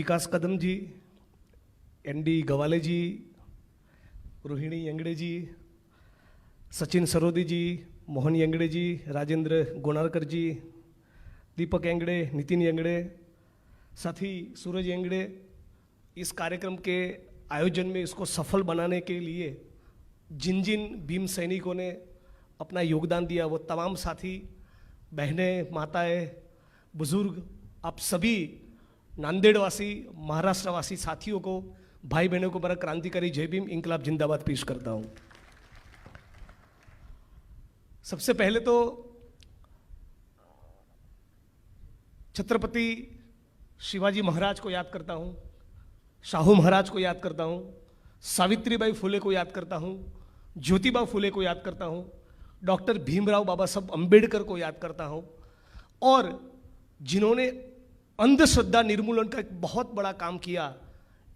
विकास कदम जी, ND गवाले जी, रोहिणी यंगड़े जी, सचिन सरोदी जी, मोहन यंगड़े जी, राजेंद्र गोनारकर जी, दीपक यंगड़े, नितिन यंगड़े, साथी सूरज यंगड़े, इस कार्यक्रम के आयोजन में इसको सफल बनाने के लिए जिन जिन भीम सैनिकों ने अपना योगदान दिया, वो तमाम साथी, बहनें, माताएं, बुजुर्ग, आप सभी नांदेड़वासी, महाराष्ट्रवासी साथियों को, भाई बहनों को बड़ा क्रांतिकारी जय भीम, इंकलाब जिंदाबाद पेश करता हूं। सबसे पहले तो छत्रपति शिवाजी महाराज को याद करता हूं, शाहू महाराज को याद करता हूं, सावित्रीबाई फुले को याद करता हूं, ज्योतिबा फुले को याद करता हूं, डॉक्टर भीमराव बाबा साहब अंबेडकर को याद करता हूं, और जिन्होंने अंधश्रद्धा निर्मूलन का एक बहुत बड़ा काम किया,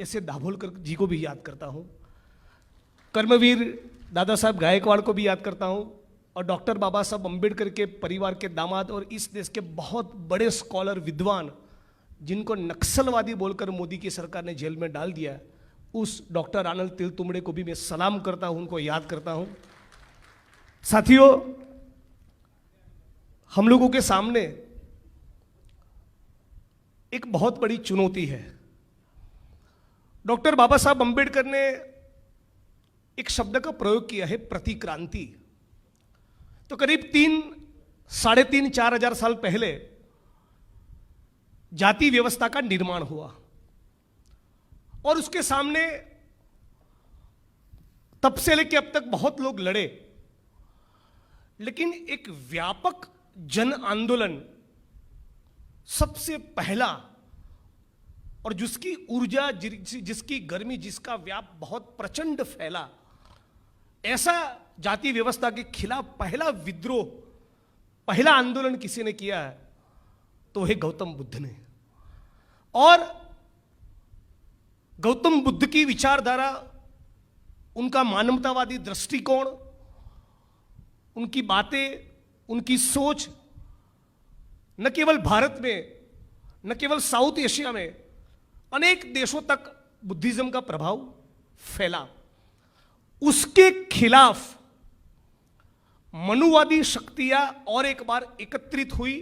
ऐसे दाभोलकर जी को भी याद करता हूं, कर्मवीर दादा साहब गायकवाड़ को भी याद करता हूं, और डॉक्टर बाबा साहब अंबेडकर के परिवार के दामाद और इस देश के बहुत बड़े स्कॉलर, विद्वान, जिनको नक्सलवादी बोलकर मोदी की सरकार ने जेल में डाल दिया, उस डॉक्टर आनंद तेलतुंबड़े को भी मैं सलाम करता हूं, उनको याद करता हूं। साथियों, हम लोगों के सामने एक बहुत बड़ी चुनौती है। डॉक्टर बाबा साहब अंबेडकर ने एक शब्द का प्रयोग किया है, प्रतिक्रांति। तो करीब 3-3.5-4 हजार साल पहले जाति व्यवस्था का निर्माण हुआ और उसके सामने तब से लेकर अब तक बहुत लोग लड़े, लेकिन एक व्यापक जन आंदोलन सबसे पहला, और जिसकी ऊर्जा, जिसकी गर्मी, जिसका व्याप बहुत प्रचंड फैला, ऐसा जाति व्यवस्था के खिलाफ पहला विद्रोह, पहला आंदोलन किसी ने किया है तो है गौतम बुद्ध ने। और गौतम बुद्ध की विचारधारा, उनका मानवतावादी दृष्टिकोण, उनकी बातें, उनकी सोच न केवल भारत में, न केवल साउथ एशिया में, अनेक देशों तक बुद्धिज्म का प्रभाव फैला। उसके खिलाफ मनुवादी शक्तियां और एक बार एकत्रित हुई,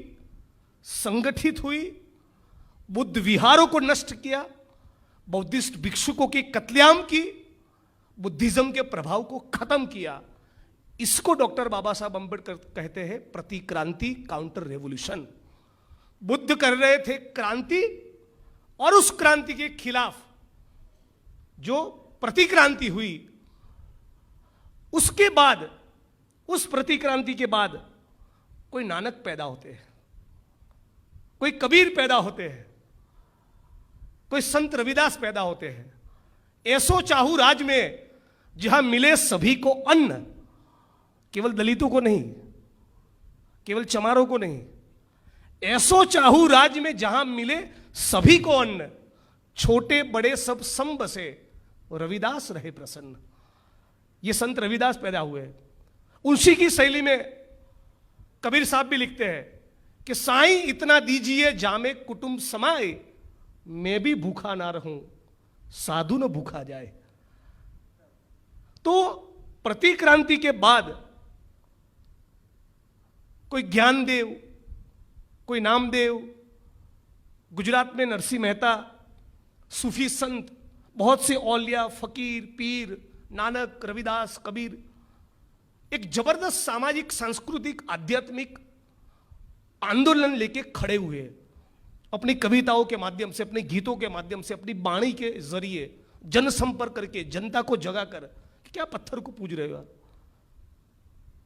संगठित हुई, बुद्ध विहारों को नष्ट किया, बौद्धिस्ट भिक्षुकों की कत्लेआम की, बुद्धिज्म के प्रभाव को खत्म किया। इसको डॉक्टर बाबा साहब अंबेडकर कहते हैं प्रतिक्रांति, काउंटर रेवोल्यूशन। बुद्ध कर रहे थे क्रांति, और उस क्रांति के खिलाफ जो प्रतिक्रांति हुई, उसके बाद, उस प्रतिक्रांति के बाद कोई नानक पैदा होते हैं, कोई कबीर पैदा होते हैं, कोई संत रविदास पैदा होते हैं। ऐसो चाहू राज में जहां मिले सभी को अन्न, केवल दलितों को नहीं, केवल चमारों को नहीं, ऐसो चाहू राज में जहां मिले सभी को अन्न, छोटे बड़े सब सम बसे, रविदास रहे प्रसन्न। ये संत रविदास पैदा हुए। उसी की शैली में कबीर साहब भी लिखते हैं कि साईं इतना दीजिए जामे कुटुंब समाए, मैं भी भूखा ना रहूं साधु न भूखा जाए। तो प्रतिक्रांति के बाद कोई ज्ञानदेव, कोई नामदेव, गुजरात में नरसिंह मेहता, सूफी संत, बहुत से औलिया, फकीर, पीर, नानक, रविदास, कबीर, एक जबरदस्त सामाजिक, सांस्कृतिक, आध्यात्मिक आंदोलन लेके खड़े हुए, अपनी कविताओं के माध्यम से, अपने गीतों के माध्यम से, अपनी वाणी के जरिए जनसंपर्क करके, जनता को जगाकर, क्या पत्थर को पूज रहे हो?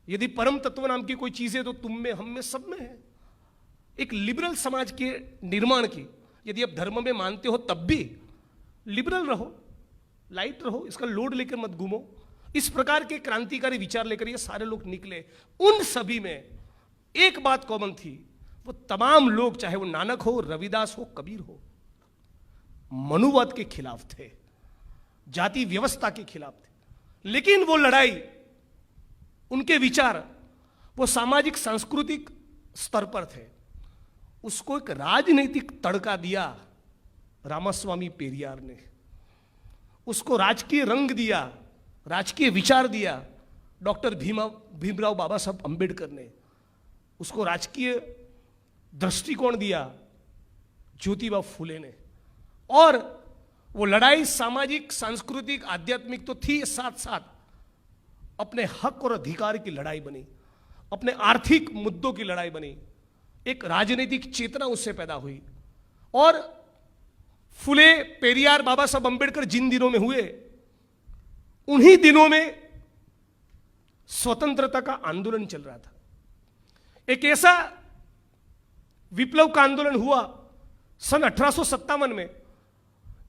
यदि परम तत्व नाम की कोई चीज है तो तुम में, हम में, सब में है। एक लिबरल समाज के निर्माण की, यदि आप धर्म में मानते हो तब भी लिबरल रहो, लाइट रहो, इसका लोड लेकर मत घूमो। इस प्रकार के क्रांतिकारी विचार लेकर ये सारे लोग निकले। उन सभी में एक बात कॉमन थी, वो तमाम लोग, चाहे वो नानक हो, रविदास हो, कबीर हो, मनुवाद के खिलाफ थे, जाति व्यवस्था के खिलाफ थे। लेकिन वो लड़ाई, उनके विचार, वो सामाजिक सांस्कृतिक स्तर पर थे। उसको एक राजनीतिक तड़का दिया रामास्वामी पेरियार ने, उसको राजकीय रंग दिया, राजकीय विचार दिया डॉक्टर भीमराव बाबा साहब अंबेडकर ने, उसको राजकीय दृष्टिकोण दिया ज्योतिबा फूले ने। और वो लड़ाई सामाजिक, सांस्कृतिक, आध्यात्मिक तो थी, साथ साथ अपने हक और अधिकार की लड़ाई बनी, अपने आर्थिक मुद्दों की लड़ाई बनी, एक राजनीतिक चेतना उससे पैदा हुई। और फुले, पेरियार, बाबा साहब अंबेडकर जिन दिनों में हुए, उन्हीं दिनों में स्वतंत्रता का आंदोलन चल रहा था। एक ऐसा विप्लव का आंदोलन हुआ सन 1857 में,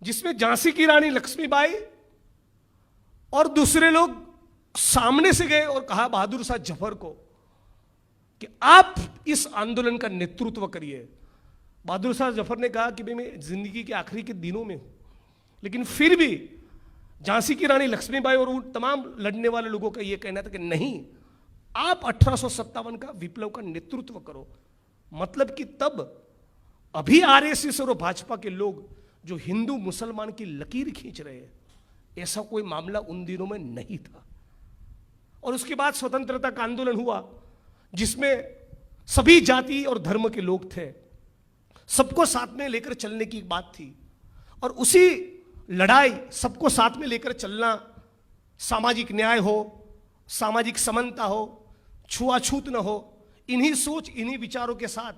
जिसमें झांसी की रानी लक्ष्मीबाई और दूसरे लोग सामने से गए और कहा बहादुर शाह जफर को कि आप इस आंदोलन का नेतृत्व करिए। बहादुर शाह जफर ने कहा कि भाई मैं जिंदगी के आखिरी के दिनों में हूं, लेकिन फिर भी झांसी की रानी लक्ष्मीबाई और उन तमाम लड़ने वाले लोगों का यह कहना था कि नहीं, आप 1857 का विप्लव का नेतृत्व करो। मतलब कि तब अभी आरएसएस और भाजपा के लोग जो हिंदू मुसलमान की लकीर खींच रहे हैं, ऐसा कोई मामला उन दिनों में नहीं था। और उसके बाद स्वतंत्रता का आंदोलन हुआ, जिसमें सभी जाति और धर्म के लोग थे, सबको साथ में लेकर चलने की बात थी। और उसी लड़ाई, सबको साथ में लेकर चलना, सामाजिक न्याय हो, सामाजिक समानता हो, छुआछूत न हो, इन्हीं सोच, इन्हीं विचारों के साथ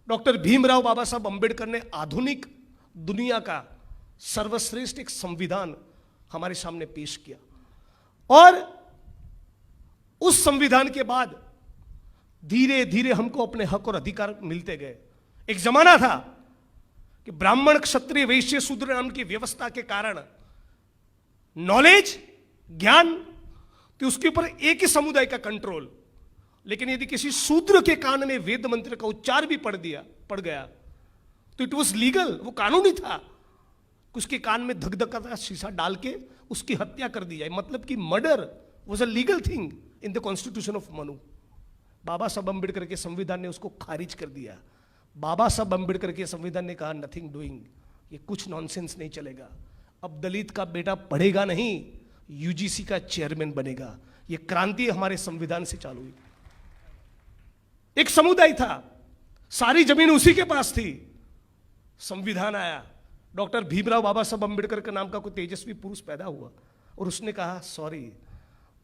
डॉक्टर भीमराव बाबा साहब अंबेडकर ने आधुनिक दुनिया का सर्वश्रेष्ठ एक संविधान हमारे सामने पेश किया। और उस संविधान के बाद धीरे धीरे हमको अपने हक और अधिकार मिलते गए। एक जमाना था कि ब्राह्मण, क्षत्रिय, वैश्य, शूद्र नाम की व्यवस्था के कारण नॉलेज, ज्ञान, तो उसके ऊपर एक ही समुदाय का कंट्रोल। लेकिन यदि किसी शूद्र के कान में वेद मंत्र का उच्चार भी पड़ गया तो इट वॉज लीगल, वो कानूनी था। उसके कान में धक-धक का शीशा डाल के उसकी हत्या कर दी जाए। मतलब कि murder was a legal thing in the constitution of Manu. Baba Saheb Ambedkar के संविधान ने उसको खारिज कर दिया। बाबा साहब अंबेडकर के संविधान ने कहा नथिंग डूइंग, ये कुछ नॉनसेंस नहीं चलेगा। अब दलित का बेटा पढ़ेगा नहीं, यूजीसी का चेयरमैन बनेगा। ये क्रांति हमारे संविधान से चालू हुई। एक समुदाय था, सारी जमीन उसी के पास थी। संविधान आया, डॉक्टर भीमराव बाबा साहब अंबेडकर के नाम का कोई तेजस्वी पुरुष पैदा हुआ और उसने कहा सॉरी,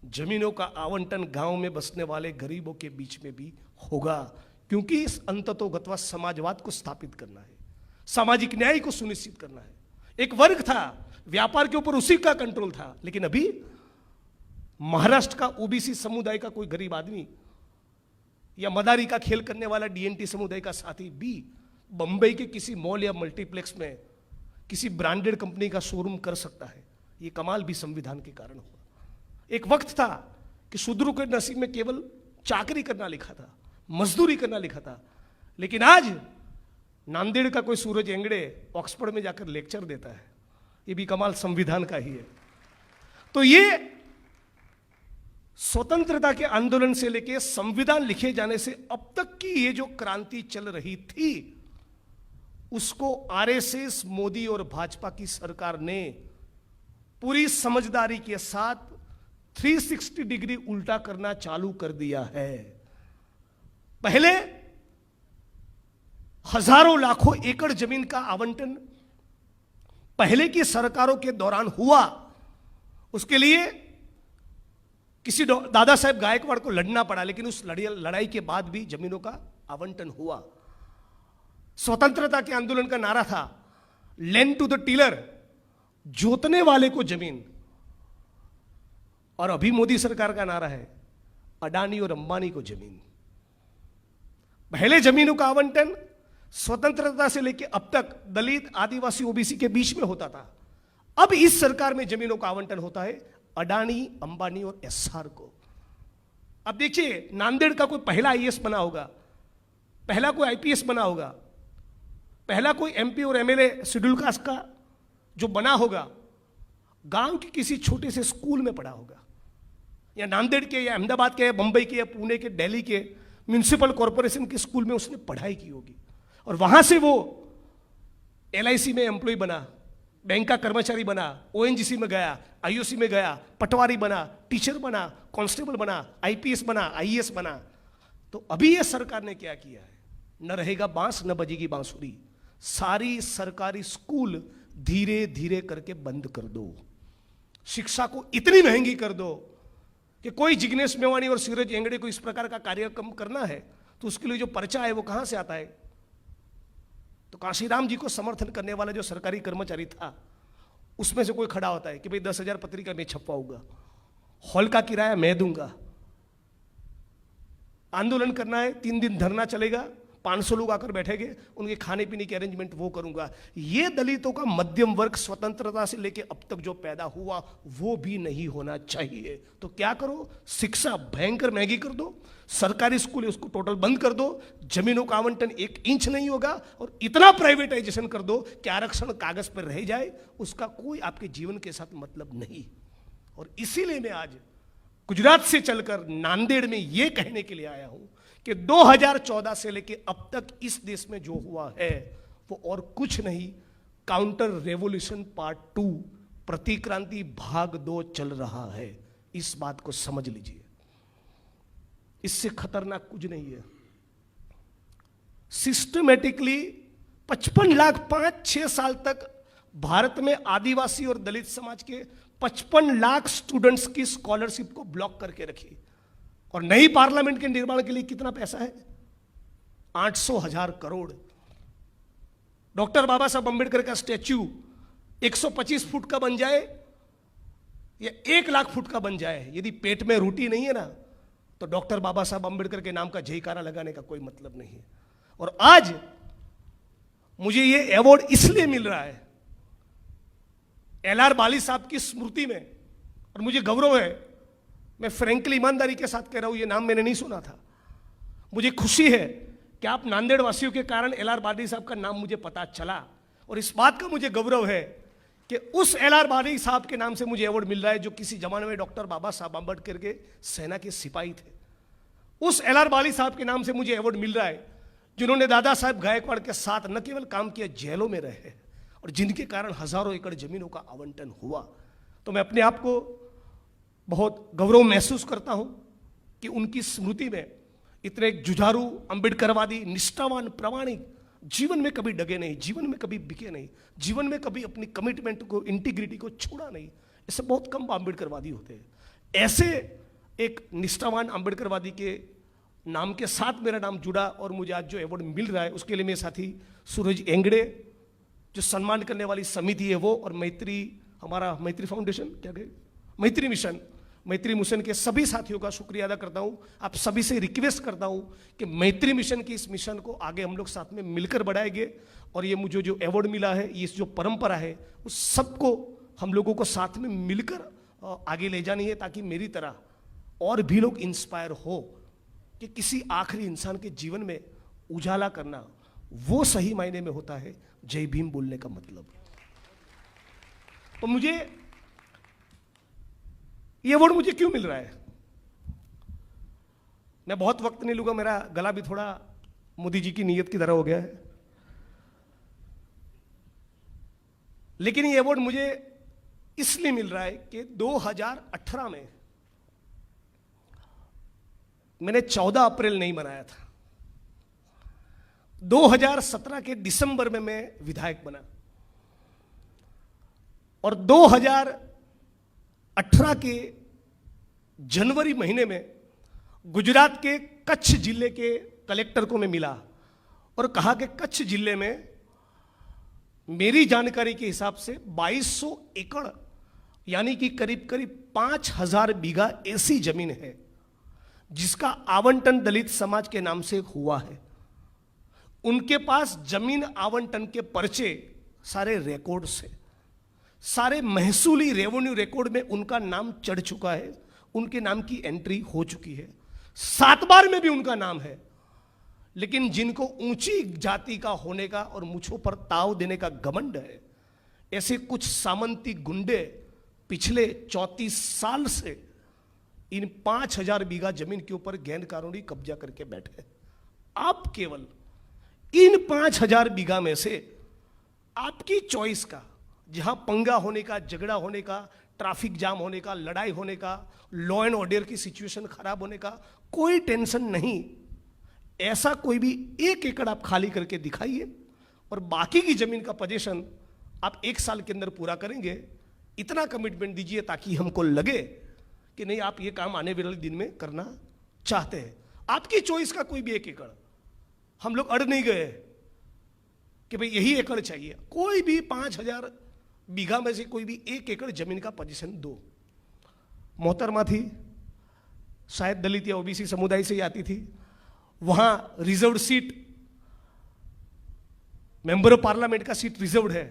जमीनों का आवंटन गांव में बसने वाले गरीबों के बीच में भी होगा, क्योंकि इस अंततोगत्वा समाजवाद को स्थापित करना है, सामाजिक न्याय को सुनिश्चित करना है। एक वर्ग था, व्यापार के ऊपर उसी का कंट्रोल था। लेकिन अभी महाराष्ट्र का ओबीसी समुदाय का कोई गरीब आदमी या मदारी का खेल करने वाला डीएनटी समुदाय का साथी भी बंबई के किसी मॉल या मल्टीप्लेक्स में किसी ब्रांडेड कंपनी का शोरूम कर सकता है। ये कमाल भी संविधान के कारण हुआ। एक वक्त था कि शूद्रों के नसीब में केवल चाकरी करना लिखा था, मजदूरी करना लिखा था। लेकिन आज नांदेड़ का कोई सूरज एंगड़े ऑक्सफोर्ड में जाकर लेक्चर देता है। ये भी कमाल संविधान का ही है। तो ये स्वतंत्रता के आंदोलन से लेकर संविधान लिखे जाने से अब तक की ये जो क्रांति चल रही थी, उसको आरएसएस, मोदी और भाजपा की सरकार ने पूरी समझदारी के साथ 360 डिग्री उल्टा करना चालू कर दिया है। पहले हजारों लाखों एकड़ जमीन का आवंटन पहले की सरकारों के दौरान हुआ। उसके लिए किसी दादा साहेब गायकवाड़ को लड़ना पड़ा, लेकिन उस लड़ाई के बाद भी जमीनों का आवंटन हुआ। स्वतंत्रता के आंदोलन का नारा था लैंड टू द टिलर, जोतने वाले को जमीन। और अभी मोदी सरकार का नारा है अडानी और अंबानी को जमीन। पहले जमीनों का आवंटन स्वतंत्रता से लेकर अब तक दलित, आदिवासी, ओबीसी के बीच में होता था। अब इस सरकार में जमीनों का आवंटन होता है अडानी, अंबानी और एसआर को। अब देखिए, नांदेड़ का कोई पहला आईएएस बना होगा, पहला कोई आईपीएस बना होगा, पहला कोई एमपी और एमएलए शेड्यूल कास्ट का जो बना होगा, गांव के किसी छोटे से स्कूल में पढ़ा होगा, या नांदेड़ के, या अहमदाबाद के, या बंबई के, या पुणे के, दिल्ली के म्यूनिसिपल कॉरपोरेशन के स्कूल में उसने पढ़ाई की होगी। और वहां से वो LIC में एम्प्लॉय बना, बैंक का कर्मचारी बना, ONGC में गया, IOC में गया, पटवारी बना, टीचर बना, कांस्टेबल बना, IPS बना, IAS बना। तो अभी ये सरकार ने क्या किया है, न रहेगा बांस न बजेगी बांसुरी। सारी सरकारी स्कूल धीरे धीरे करके बंद कर दो, शिक्षा को इतनी महंगी कर दो कि कोई जिग्नेश मेवानी और सूरज एंगड़े को इस प्रकार का कार्यक्रम करना है तो उसके लिए जो पर्चा है वो कहां से आता है? तो काशीराम जी को समर्थन करने वाला जो सरकारी कर्मचारी था उसमें से कोई खड़ा होता है कि भाई 10,000 पत्रिका मैं छपवाऊंगा, हॉल का किराया मैं दूंगा, आंदोलन करना है 3 दिन धरना चलेगा, 500 लोग आकर बैठेंगे, उनके खाने पीने की अरेंजमेंट वो करूंगा। ये दलितों का मध्यम वर्ग स्वतंत्रता से लेके अब तक जो पैदा हुआ वो भी नहीं होना चाहिए। तो क्या करो, शिक्षा भयंकर महंगी कर दो, सरकारी स्कूल है उसको टोटल बंद कर दो, जमीनों का आवंटन 1 इंच नहीं होगा और इतना प्राइवेटाइजेशन कर दो कि आरक्षण कागज पर रह जाए, उसका कोई आपके जीवन के साथ मतलब नहीं। और इसीलिए मैं आज गुजरात से चलकर नांदेड़ में यह कहने के लिए आया हूं कि 2014 से लेके अब तक इस देश में जो हुआ है वो और कुछ नहीं, काउंटर रेवोल्यूशन पार्ट 2 प्रतिक्रांति भाग 2 चल रहा है। इस बात को समझ लीजिए, इससे खतरनाक कुछ नहीं है। सिस्टमेटिकली 55 लाख 5-6 साल तक भारत में आदिवासी और दलित समाज के 55 लाख स्टूडेंट्स की स्कॉलरशिप को ब्लॉक करके रखी। और नई पार्लियामेंट के निर्माण के लिए कितना पैसा है? 800,000 करोड़। डॉक्टर बाबा साहब अंबेडकर का स्टैच्यू 125 फुट का बन जाए या 1 लाख फुट का बन जाए, यदि पेट में रोटी नहीं है ना तो डॉक्टर बाबा साहब अंबेडकर के नाम का जयकारा लगाने का कोई मतलब नहीं है। और आज मुझे यह अवार्ड इसलिए मिल रहा है LR बाली साहब की स्मृति में, और मुझे गौरव है, मैं फ्रैंकली ईमानदारी के साथ कह रहा हूं, यह नाम मैंने नहीं सुना था। मुझे खुशी है कि आप नांदेड़ वासियों के कारण LR बाली साहब का नाम मुझे पता चला, और इस बात का मुझे गौरव है कि उस LR बाली साहब के नाम से मुझे अवार्ड मिल रहा है जो किसी जमाने में डॉक्टर बाबा साहब अंबेडकर के सेना के सिपाही थे। उस LR बाली साहब के नाम से मुझे अवार्ड मिल रहा है जिन्होंने दादा साहब गायकवाड़ के साथ न केवल काम किया, जेलों में रहे और जिनके कारण हजारों एकड़ जमीनों का आवंटन हुआ। तो मैं अपने आप को बहुत गौरव महसूस करता हूं कि उनकी स्मृति में इतने जुझारू, अंबेडकरवादी, निष्ठावान, प्रामाणिक, जीवन में कभी डगे नहीं, जीवन में कभी बिके नहीं, जीवन में कभी अपनी कमिटमेंट को, इंटीग्रिटी को छोड़ा नहीं। ऐसे बहुत कम अंबेडकरवादी होते हैं। ऐसे एक निष्ठावान अंबेडकरवादी के नाम के साथ मेरा नाम जुड़ा और मुझे आज जो अवार्ड मिल रहा है उसके लिए मेरे साथी सूरज एंगड़े, जो सम्मान करने वाली समिति है वो, और मैत्री, हमारा मैत्री फाउंडेशन, क्या कहे, मैत्री मिशन, मैत्री मिशन के सभी साथियों का शुक्रिया अदा करता हूं। आप सभी से रिक्वेस्ट करता हूं कि मैत्री मिशन की इस मिशन को आगे हम लोग साथ में मिलकर बढ़ाएंगे, और ये मुझे जो अवार्ड मिला है, ये जो परंपरा है, उस सबको हम लोगों को साथ में मिलकर आगे ले जानी है, ताकि मेरी तरह और भी लोग इंस्पायर हो कि किसी आखिरी इंसान के जीवन में उजाला करना वो सही मायने में होता है जय भीम बोलने का मतलब। तो मुझे ये अवार्ड मुझे क्यों मिल रहा है, मैं बहुत वक्त नहीं लूंगा, मेरा गला भी थोड़ा मोदी जी की नीयत की तरह हो गया है। लेकिन ये अवार्ड मुझे इसलिए मिल रहा है कि 2018 में मैंने 14 अप्रैल नहीं मनाया था, 2017 के दिसंबर में मैं विधायक बना, और 2018 के जनवरी महीने में गुजरात के कच्छ जिले के कलेक्टर को मैं मिला और कहा कि कच्छ जिले में मेरी जानकारी के हिसाब से 2200 एकड़ यानी कि करीब करीब 5000 बीघा ऐसी जमीन है जिसका आवंटन दलित समाज के नाम से हुआ है। उनके पास जमीन आवंटन के पर्चे सारे रिकॉर्ड्स है, सारे महसूली रेवेन्यू रिकॉर्ड में उनका नाम चढ़ चुका है, उनके नाम की एंट्री हो चुकी है, 7 बार में भी उनका नाम है। लेकिन जिनको ऊंची जाति का होने का और मुझों पर ताव देने का घमंड है, ऐसे कुछ सामंती गुंडे पिछले 34 साल से इन 5000 बीघा जमीन के ऊपर गैर कानूनी कब्जा करके बैठे। आप केवल इन 5000 बीघा में से आपकी चॉइस का, जहां पंगा होने का, झगड़ा होने का, ट्रैफिक जाम होने का, लड़ाई होने का, लॉ एंड ऑर्डर की सिचुएशन खराब होने का कोई टेंशन नहीं। ऐसा कोई भी 1 एकड़ आप खाली करके दिखाइए और बाकी की जमीन का पोजीशन आप 1 साल के अंदर पूरा करेंगे। इतना कमिटमेंट दीजिए ताकि हमको लगे कि नहीं, आप ये काम आने वाले दिन में करना चाहते हैं। आपकी चॉइस का कोई भी 1 एकड़, हम लोग अड़ नहीं गए कि भाई यही एकड़ चाहिए। कोई भी 5,000 बीघा में से कोई भी 1 एकड़ जमीन का पोजीशन दो। मोहतरमा थी, शायद दलित या ओबीसी समुदाय से ही आती थी, वहां reserve seat, member of parliament का सीट रिजर्व्ड है,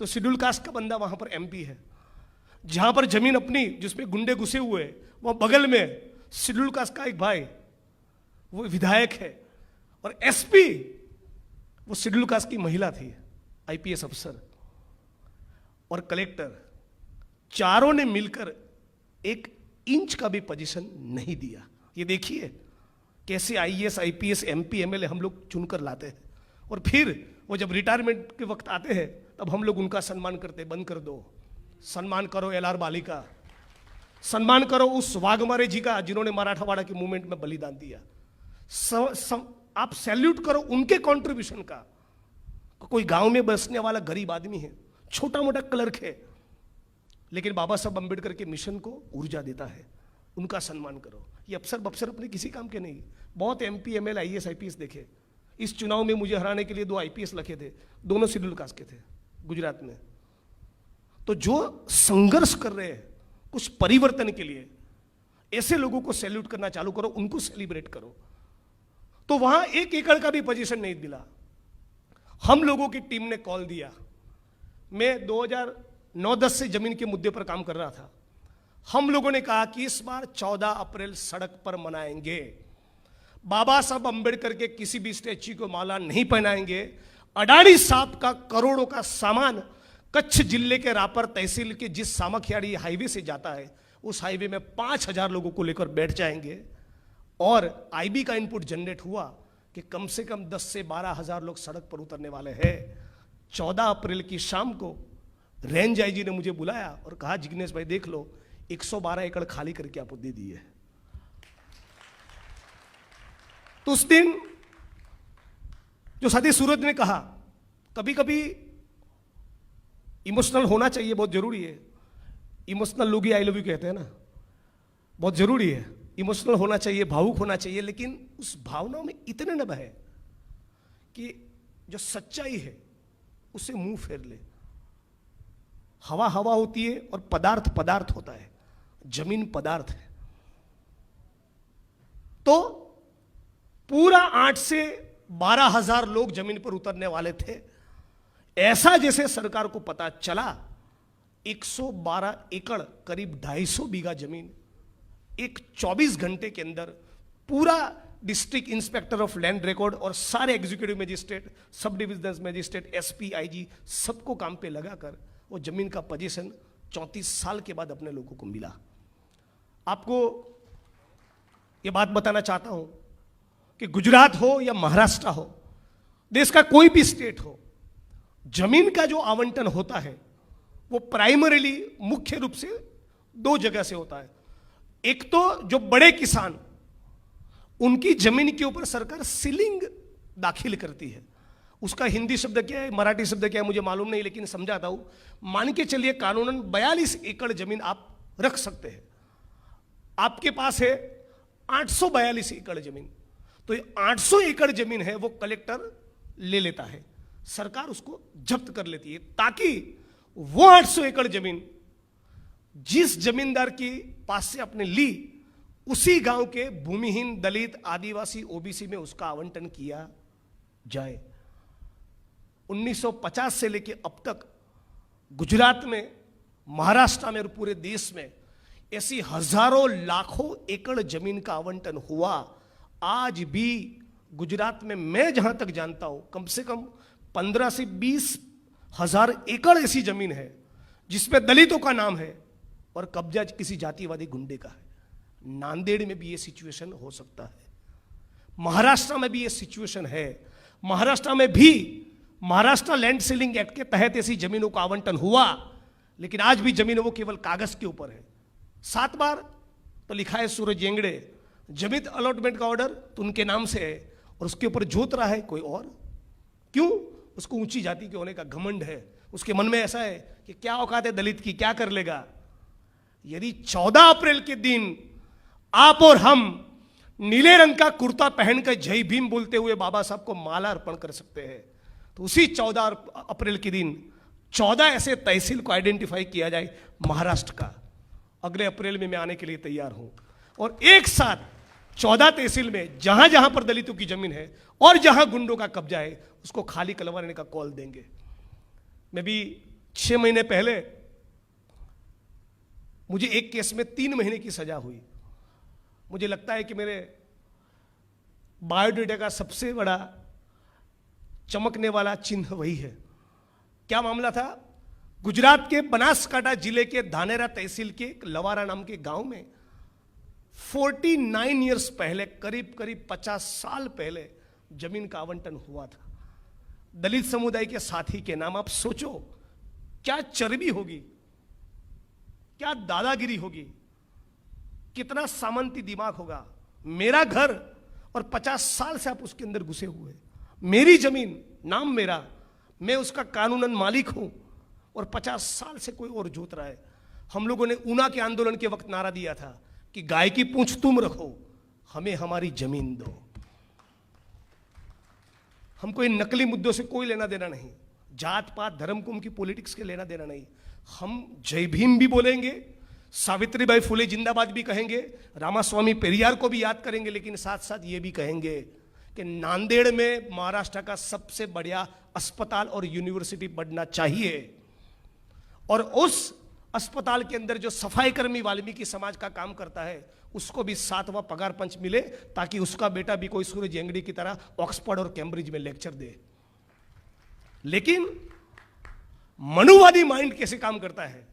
तो शेड्यूल कास्ट का बंदा वहां पर एमपी है। जहां पर जमीन अपनी, जिसमें गुंडे घुसे हुए, वह बगल में शेड्यूल कास्ट का एक भाई, वो विधायक है, और एसपी वो शेड्यूल कास्ट की महिला थी, आईपीएस अफसर, और कलेक्टर, चारों ने मिलकर 1 इंच का भी पोजीशन नहीं दिया। ये देखिए कैसे आईएएस, आईपीएस, एमपी, एमएलए हम लोग चुनकर लाते हैं, और फिर वो जब रिटायरमेंट के वक्त आते हैं तब हम लोग उनका सम्मान करते। बंद कर दो। सम्मान करो एलआर बाली का, सम्मान करो उस वाघमारे जी का जिन्होंने मराठावाड़ा के मूवमेंट में बलिदान दिया। आप सैल्यूट करो उनके कंट्रीब्यूशन का। कोई गांव में बसने वाला गरीब आदमी है, छोटा मोटा क्लर्क है, लेकिन बाबा साहब अंबेडकर के मिशन को ऊर्जा देता है, उनका सम्मान करो। ये अफसर बफसर अपने किसी काम के नहीं। बहुत एमपी, एमएल, आईएएस, आईपीएस देखे। इस चुनाव में मुझे हराने के लिए 2 आईपीएस लखे थे, दोनों शेड्यूल कास्ट के थे गुजरात में। तो जो संघर्ष कर रहे हैं कुछ परिवर्तन के लिए, ऐसे लोगों को सैल्यूट करना चालू करो, उनको सेलिब्रेट करो। तो वहां 1 एकड़ का भी पोजीशन नहीं मिला। हम लोगों की टीम ने कॉल दिया। मैं 2009-10 से जमीन के मुद्दे पर काम कर रहा था। हम लोगों ने कहा कि इस बार 14 अप्रैल सड़क पर मनाएंगे। बाबा साहब अंबेडकर के किसी भी स्टैच्यू को माला नहीं पहनाएंगे। अडानी साहब का करोड़ों का सामान कच्छ जिले के रापर तहसील के जिस सामखियाड़ी हाईवे से जाता है, उस हाईवे में 5,000 लोगों को लेकर बैठ जाएंगे। और आईबी का इनपुट जनरेट हुआ कि कम से कम 10 से 12,000 लोग सड़क पर उतरने वाले हैं। 14 अप्रैल की शाम को रेंज आईजी ने मुझे बुलाया और कहा, जिग्नेश भाई देख लो, 112 एकड़ खाली करके आपको दे दिए। तो उस दिन जो साथी सूरज ने कहा, कभी कभी इमोशनल होना चाहिए, बहुत जरूरी है। इमोशनल लोग ही आई लव यू कहते हैं ना, बहुत जरूरी है। इमोशनल होना चाहिए, भावुक होना चाहिए, लेकिन उस भावनाओं में इतने न बहे कि जो सच्चाई है उसे मुंह फेर ले। हवा हवा होती है और पदार्थ पदार्थ होता है, जमीन पदार्थ है। तो पूरा 8 से 12,000 लोग जमीन पर उतरने वाले थे। ऐसा जैसे सरकार को पता चला, 112 एकड़ करीब 250 बीघा जमीन एक 24 घंटे के अंदर पूरा district inspector of land record और सारे executive magistrate, sub divisional magistrate, SP, IG सबको काम पे लगाकर वो जमीन का पोजीशन 34 साल के बाद अपने लोगों को मिला। आपको ये बात बताना चाहता हूं कि गुजरात हो या महाराष्ट्र हो, देश का कोई भी स्टेट हो, जमीन का जो आवंटन होता है वो प्राइमरीली मुख्य रूप से 2 जगह से होता है। एक तो जो बड़े किसान, उनकी जमीन के ऊपर सरकार सीलिंग दाखिल करती है। उसका हिंदी शब्द क्या है, मराठी शब्द क्या है मुझे मालूम नहीं, लेकिन समझाता हूं। मान के चलिए कानूनन 42 एकड़ जमीन आप रख सकते हैं। आपके पास है 842 एकड़ जमीन, तो ये 800 एकड़ जमीन है वो कलेक्टर ले लेता है, सरकार उसको जब्त कर लेती है, ताकि वो 800 एकड़ जमीन जिस जमींदार की पास से आपने ली, उसी गांव के भूमिहीन, दलित, आदिवासी, ओबीसी में उसका आवंटन किया जाए। 1950 से लेकर अब तक गुजरात में, महाराष्ट्र में और पूरे देश में ऐसी हजारों लाखों एकड़ जमीन का आवंटन हुआ। आज भी गुजरात में मैं जहां तक जानता हूं कम से कम 15 से 20 हजार एकड़ ऐसी जमीन है जिसमें दलितों का नाम है और कब्जा किसी जातिवादी गुंडे का है। नांदेड़ में भी ये सिचुएशन हो सकता है, महाराष्ट्र में भी ये सिचुएशन है। महाराष्ट्र में भी महाराष्ट्र लैंड सीलिंग एक्ट के तहत ऐसी जमीनों का आवंटन हुआ, लेकिन आज भी जमीन वो केवल कागज के ऊपर है। 7 बार तो लिखा है सूरज येंगड़े, जमीन अलॉटमेंट का ऑर्डर तो उनके नाम से है और उसके ऊपर जोत रहा है कोई और। क्यों? उसको ऊंची जाति के होने का घमंड है, उसके मन में ऐसा है कि क्या औकात है दलित की, क्या कर लेगा। यदि 14 अप्रैल के दिन आप और हम नीले रंग का कुर्ता पहनकर जय भीम बोलते हुए बाबा साहब को माला अर्पण कर सकते हैं, तो उसी 14 अप्रैल के दिन 14 ऐसे तहसील को आइडेंटिफाई किया जाए महाराष्ट्र का। अगले अप्रैल में मैं आने के लिए तैयार हूं और एक साथ 14 तहसील में जहां जहां पर दलितों की जमीन है और जहां गुंडों का कब्जा है उसको खाली करवाने का कॉल देंगे। मैं भी 6 महीने पहले मुझे एक केस में 3 महीने की सजा हुई। मुझे लगता है कि मेरे बायोडेटा का सबसे बड़ा चमकने वाला चिन्ह वही है। क्या मामला था? गुजरात के बनासकांठा जिले के धानेरा तहसील के लवारा नाम के गांव में 49 ईयर्स पहले, करीब 50 साल पहले जमीन का आवंटन हुआ था दलित समुदाय के साथी के नाम। आप सोचो क्या चर्बी होगी, क्या दादागिरी होगी, कितना सामंती दिमाग होगा। मेरा घर और 50 साल से आप उसके अंदर घुसे हुए, मेरी जमीन, नाम मेरा, मैं उसका कानूनन मालिक हूं और 50 साल से कोई और जोत रहा है। हम लोगों ने ऊना के आंदोलन के वक्त नारा दिया था कि गाय की पूंछ तुम रखो, हमें हमारी जमीन दो। हमको इन नकली मुद्दों से कोई लेना देना नहीं, जात पात धर्म कुम की पॉलिटिक्स के लेना देना नहीं। हम जय भीम भी बोलेंगे, सावित्रीबाई फुले जिंदाबाद भी कहेंगे, रामास्वामी पेरियार को भी याद करेंगे, लेकिन साथ साथ ये भी कहेंगे कि नांदेड़ में महाराष्ट्र का सबसे बढ़िया अस्पताल और यूनिवर्सिटी बनना चाहिए और उस अस्पताल के अंदर जो सफाई कर्मी वाल्मीकि समाज का काम करता है उसको भी 7वां पगार पंच मिले, ताकि उसका बेटा भी कोई सूरज येंगड़ी की तरह ऑक्सफोर्ड और कैम्ब्रिज में लेक्चर दे। लेकिन मनुवादी माइंड कैसे काम करता है?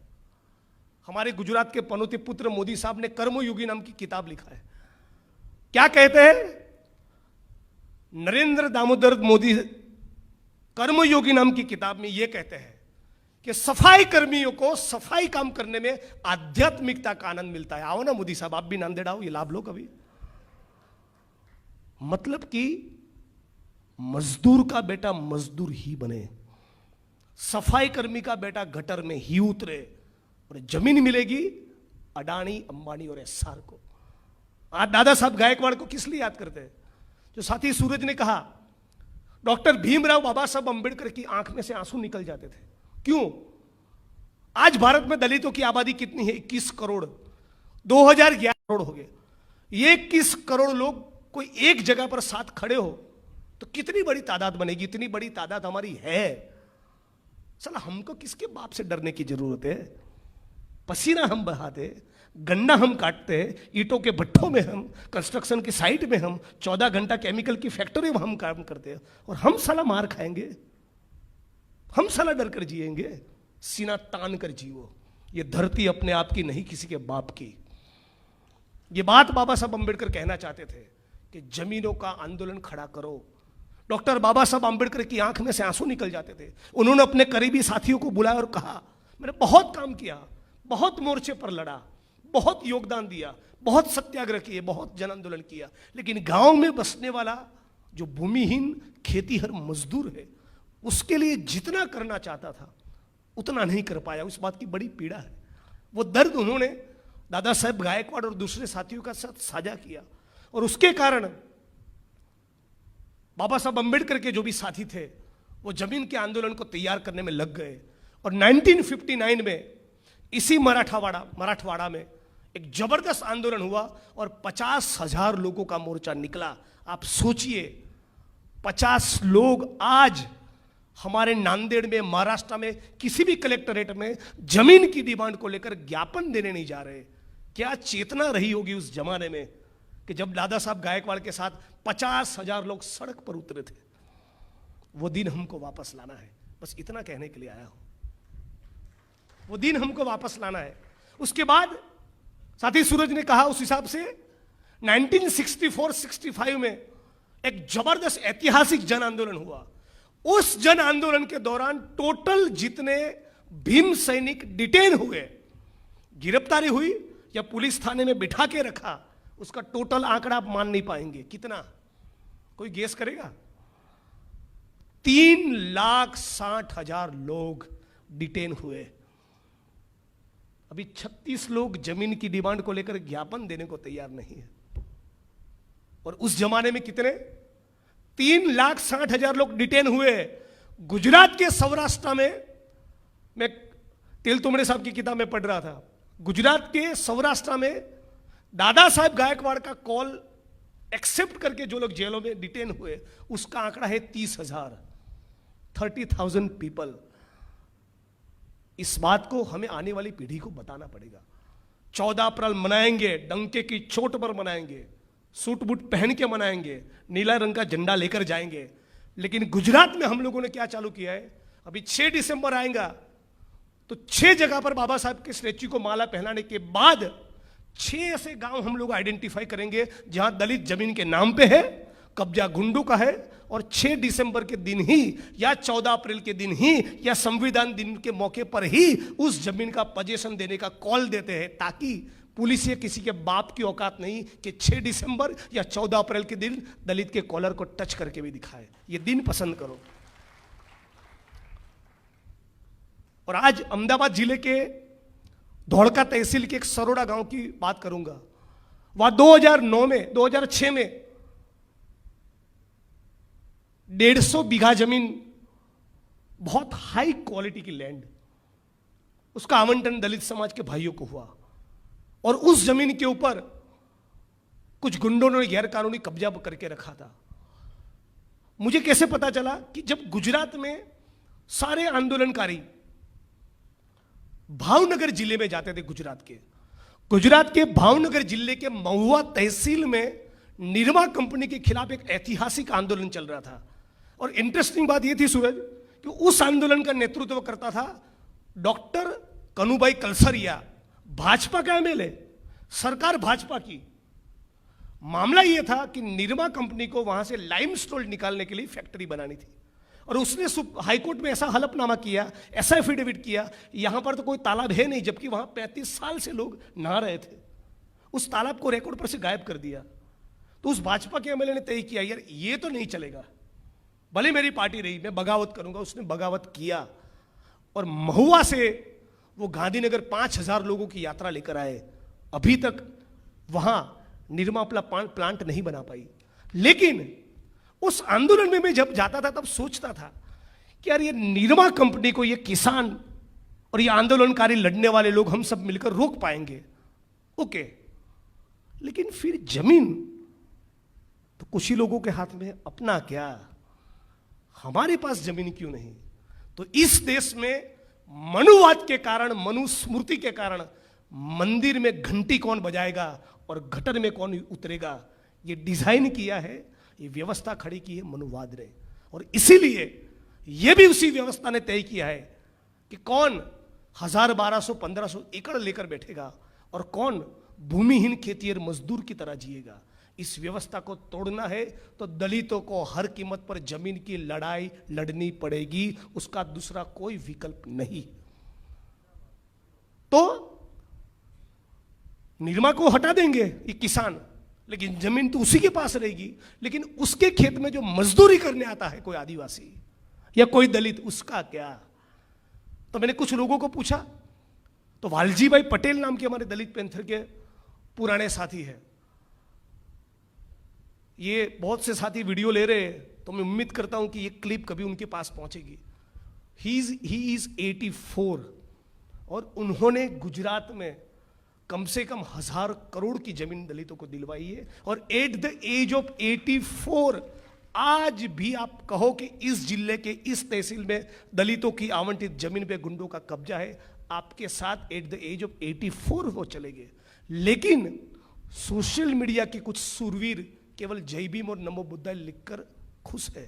हमारे गुजरात के पनोती पुत्र मोदी साहब ने कर्मयोगी नाम की किताब लिखा है। क्या कहते हैं? नरेंद्र दामोदर मोदी कर्मयोगी नाम की किताब में यह कहते हैं कि सफाई कर्मियों को सफाई काम करने में आध्यात्मिकता का आनंद मिलता है। आओ ना मोदी साहब, आप भी नांदेड़ आओ, ये लाभ लो कभी। मतलब कि मजदूर का बेटा मजदूर ही बने, सफाई कर्मी का बेटा गटर में ही उतरे और जमीन मिलेगी अडानी, अंबानी और एसआर को। आज दादा साहब गायकवाड़ को किस लिए याद करते हैं? जो साथी सूरज ने कहा, डॉक्टर भीमराव बाबा साहब अंबेडकर की आंख में से आंसू निकल जाते थे। क्यों? आज भारत में दलितों की आबादी कितनी है? 21 करोड़। 2011 करोड़ हो गए। ये 21 करोड़ लोग कोई एक जगह पर साथ खड़े हो तो कितनी बड़ी तादाद बनेगी? इतनी बड़ी तादाद हमारी है। साला हमको किसके बाप से डरने की जरूरत है? पसीना हम बहाते, गन्ना हम काटते, ईंटों के भट्ठों में हम, कंस्ट्रक्शन की साइट में हम, 14 घंटा केमिकल की फैक्ट्री में हम काम करते हैं और हम साला मार खाएंगे, हम साला डर कर जिएंगे। सीना तान कर जियो। ये धरती अपने आप की नहीं, किसी के बाप की। ये बात बाबा साहब अंबेडकर कहना चाहते थे कि जमीनों का आंदोलन खड़ा करो। डॉक्टर बाबा साहब अंबेडकर की आंख में से आंसू निकल जाते थे। उन्होंने अपने करीबी साथियों को बुलाया और कहा, मैंने बहुत काम किया, बहुत मोर्चे पर लड़ा, बहुत योगदान दिया, बहुत सत्याग्रह किए, बहुत जन आंदोलन किया, लेकिन गांव में बसने वाला जो भूमिहीन खेतीहर मजदूर है उसके लिए जितना करना चाहता था उतना नहीं कर पाया। उस बात की बड़ी पीड़ा है। वो दर्द उन्होंने दादा साहब गायकवाड़ और दूसरे साथियों का साथ साझा किया और उसके कारण बाबा साहब अंबेडकर के जो भी साथी थे वो जमीन के आंदोलन को तैयार करने में लग गए और 1959 में इसी मराठवाड़ा में एक जबरदस्त आंदोलन हुआ और 50,000 लोगों का मोर्चा निकला। आप सोचिए, 50 लोग आज हमारे नांदेड़ में, महाराष्ट्र में किसी भी कलेक्टरेट में जमीन की डिमांड को लेकर ज्ञापन देने नहीं जा रहे। क्या चेतना रही होगी उस जमाने में कि जब दादा साहब गायकवाड़ के साथ 50,000 लोग सड़क पर उतरे थे। वो दिन हमको वापस लाना है, बस इतना कहने के लिए आया हूं। वो दिन हमको वापस लाना है। उसके बाद साथी सूरज ने कहा, उस हिसाब से 1964-65 में एक जबरदस्त ऐतिहासिक जन आंदोलन हुआ उस जन आंदोलन के दौरान टोटल जितने भीम सैनिक डिटेन हुए, गिरफ्तारी हुई या पुलिस थाने में बिठा के रखा, उसका टोटल आंकड़ा आप मान नहीं पाएंगे। कितना, कोई गेस करेगा? 3,60,000 लोग डिटेन हुए। अभी 36 लोग जमीन की डिमांड को लेकर ज्ञापन देने को तैयार नहीं है। और उस जमाने में कितने? 3,60,000 लोग डिटेन हुए। गुजरात के सौराष्ट्र में, मैं तेल तुमड़े साहब की किताब में पढ़ रहा था, गुजरात के सौराष्ट्र में दादा साहब गायकवाड़ का कॉल एक्सेप्ट करके जो लोग जेलों में डिटेन हुए, उसका आंकड़ा है 30,000, 30,000 पीपल। इस बात को हमें आने वाली पीढ़ी को बताना पड़ेगा। 14 अप्रैल मनाएंगे, डंके की चोट पर मनाएंगे, सूट बूट पहन के मनाएंगे, नीला रंग का झंडा लेकर जाएंगे। लेकिन गुजरात में हम लोगों ने क्या चालू किया है? अभी 6 दिसंबर आएगा तो 6 जगह पर बाबा साहब के स्टैच्यू को माला पहनाने के बाद 6 ऐसे गांव हम लोग आइडेंटिफाई करेंगे जहां दलित जमीन के नाम पे है, कब्जा गुंडों का है, और 6 दिसंबर के दिन ही या 14 अप्रैल के दिन ही या संविधान दिन के मौके पर ही उस जमीन का पोजीशन देने का कॉल देते हैं, ताकि पुलिस ये किसी के बाप की औकात नहीं कि 6 दिसंबर या 14 अप्रैल के दिन दलित के कॉलर को टच करके भी दिखाए। ये दिन पसंद करो। और आज अहमदाबाद जिले के धोड़का तहसील के एक सरोड़ा गांव की बात करूंगा। वहां 2006 में 150 बीघा जमीन, बहुत हाई क्वालिटी की लैंड, उसका आवंटन दलित समाज के भाइयों को हुआ। और उस जमीन के ऊपर कुछ गुंडों ने गैर कानूनी कब्जा करके रखा था। मुझे कैसे पता चला कि जब गुजरात में सारे आंदोलनकारी भावनगर जिले में जाते थे, गुजरात के भावनगर जिले के महुआ तहसील में निरमा कंपनी के खिलाफ एक ऐतिहासिक आंदोलन चल रहा था। और इंटरेस्टिंग बात यह थी सूरज, कि उस आंदोलन का नेतृत्व करता था डॉक्टर कनुभाई कलसरिया, भाजपा का एमएलए, सरकार भाजपा की। मामला यह था कि निरमा कंपनी को वहां से लाइमस्टोन निकालने के लिए फैक्ट्री बनानी थी, और उसने हाईकोर्ट में ऐसा हलफनामा किया, ऐसा एफिडेविट किया, यहां पर तो कोई तालाब है नहीं, जबकि वहां 35 साल से लोग नहा रहे थे। उस तालाब को रिकॉर्ड पर से गायब कर दिया। तो उस भाजपा के एमएलए ने तय किया, यार ये तो नहीं चलेगा, भले मेरी पार्टी रही, मैं बगावत करूंगा। उसने बगावत किया और महुआ से वो गांधीनगर 5,000 लोगों की यात्रा लेकर आए। अभी तक वहां निरमा अपना प्लांट नहीं बना पाई। लेकिन उस आंदोलन में मैं जब जाता था तब सोचता था कि यार ये निरमा कंपनी को ये किसान और ये आंदोलनकारी लड़ने वाले लोग हम सब मिलकर रोक पाएंगे, ओके, लेकिन फिर जमीन तो कुछ ही लोगों के हाथ में, अपना क्या, हमारे पास जमीन क्यों नहीं? तो इस देश में मनुवाद के कारण, मनुस्मृति के कारण मंदिर में घंटी कौन बजाएगा और गटर में कौन उतरेगा, ये डिजाइन किया है, ये व्यवस्था खड़ी की है मनुवाद ने। और इसीलिए यह भी उसी व्यवस्था ने तय किया है कि कौन 1000, 1200, 1500 एकड़ लेकर बैठेगा और कौन भूमिहीन खेतिहर मजदूर की तरह जिएगा। इस व्यवस्था को तोड़ना है तो दलितों को हर कीमत पर जमीन की लड़ाई लड़नी पड़ेगी, उसका दूसरा कोई विकल्प नहीं। तो निरमा को हटा देंगे ये किसान, लेकिन जमीन तो उसी के पास रहेगी। लेकिन उसके खेत में जो मजदूरी करने आता है कोई आदिवासी या कोई दलित, उसका क्या? तो मैंने कुछ लोगों को पूछा, तो वालजी भाई पटेल नाम के हमारे दलित पैंथर के पुराने साथी हैं, ये बहुत से साथी वीडियो ले रहे हैं, तो मैं उम्मीद करता हूं कि ये क्लिप कभी उनके पास पहुंचेगी। ही इज 84 और उन्होंने गुजरात में कम से कम 1000 करोड़ की जमीन दलितों को दिलवाई है। और एट द एज ऑफ 84 आज भी आप कहो कि इस जिले के इस तहसील में दलितों की आवंटित जमीन पे गुंडों का कब्जा है, आपके साथ एट द एज ऑफ 84 वो चलेंगे। लेकिन सोशल मीडिया के कुछ सूरवीर केवल जय भीम और नमो बुद्धाय लिखकर खुश है।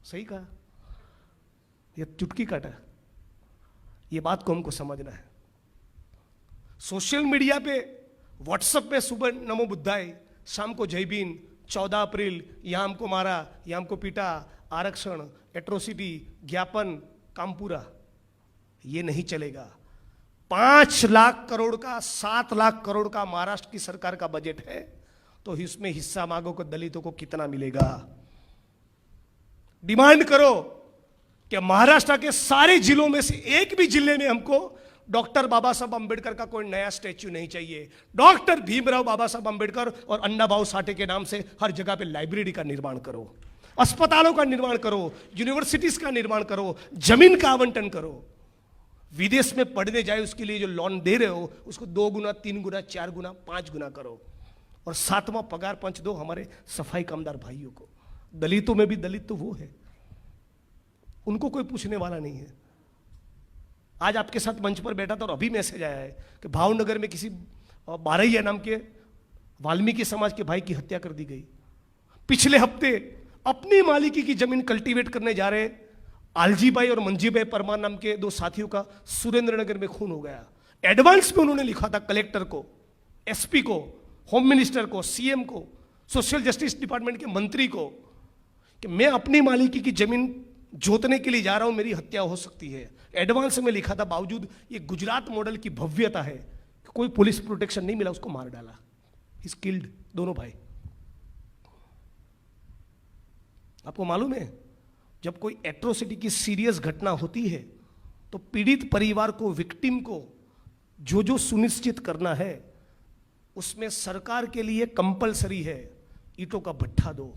सही कहा, यह चुटकी काटा, यह बात को हमको समझना है। सोशल मीडिया पे, व्हाट्सएप पे सुबह नमो बुद्धाय, शाम को जय भीम, 14 अप्रैल यहाँ हमको मारा, यहाँ हमको पीटा, आरक्षण, एट्रोसिटी, ज्ञापन, काम पूरा, ये नहीं चलेगा। 5 लाख करोड़ का, 7 लाख करोड़ का महाराष्ट्र की सरकार का बजट है, तो इसमें हिस्सा मांगो को दलितों को कितना मिलेगा? डिमांड करो कि महाराष्ट्र के सारे जिलों में से एक भी जिले में हमको डॉक्टर बाबा साहब अंबेडकर का कोई नया स्टैच्यू नहीं चाहिए। डॉक्टर भीमराव बाबा साहब अंबेडकर और अन्ना भाऊ साठे के नाम से हर जगह पे लाइब्रेरी का निर्माण करो, अस्पतालों का निर्माण करो, यूनिवर्सिटीज का निर्माण करो, जमीन का आवंटन करो। विदेश में पढ़ने जाए उसके लिए जो लोन दे रहे हो उसको 2 गुना, 3 गुना, 4 गुना, 5 गुना करो। और 7वां पगार पंच दो हमारे सफाई कामदार भाइयों को। दलितों में भी दलित तो वो है, उनको कोई पूछने वाला नहीं है। आज आपके साथ मंच पर बैठा था और अभी मैसेज आया है कि भावनगर में किसी बारैया नाम के वाल्मीकि समाज के भाई की हत्या कर दी गई। पिछले हफ्ते अपनी मालिकी की जमीन कल्टीवेट करने जा रहे आलजी भाई और मंजी भाई परमार नाम के 2 साथियों का सुरेंद्रनगर में खून हो गया। एडवांस में उन्होंने लिखा था कलेक्टर को, एसपी को, होम मिनिस्टर को, सीएम को, सोशल जस्टिस डिपार्टमेंट के मंत्री को कि मैं अपनी मालिकी की जमीन जोतने के लिए जा रहा हूं, मेरी हत्या हो सकती है। एडवांस में लिखा था, बावजूद ये गुजरात मॉडल की भव्यता है, कोई पुलिस प्रोटेक्शन नहीं मिला, उसको मार डाला। इज किल्ड, दोनों भाई। आपको मालूम है जब कोई एट्रोसिटी की सीरियस घटना होती है तो पीड़ित परिवार को, विक्टिम को जो जो सुनिश्चित करना है उसमें सरकार के लिए कंपलसरी है। ईंटों का भट्ठा दो,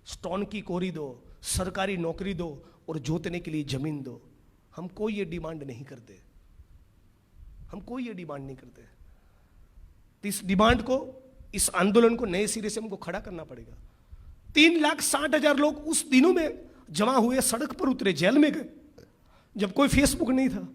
स्टोन की कोरी दो, सरकारी नौकरी दो और जोतने के लिए जमीन दो। हम कोई ये डिमांड नहीं करते, हम कोई ये डिमांड नहीं करते। तो इस डिमांड को, इस आंदोलन को नए सिरे से हमको खड़ा करना पड़ेगा। 3,60,000 लोग उस दिनों में जमा हुए, सड़क पर उतरे, जेल में गए जब कोई फेसबुक नहीं था।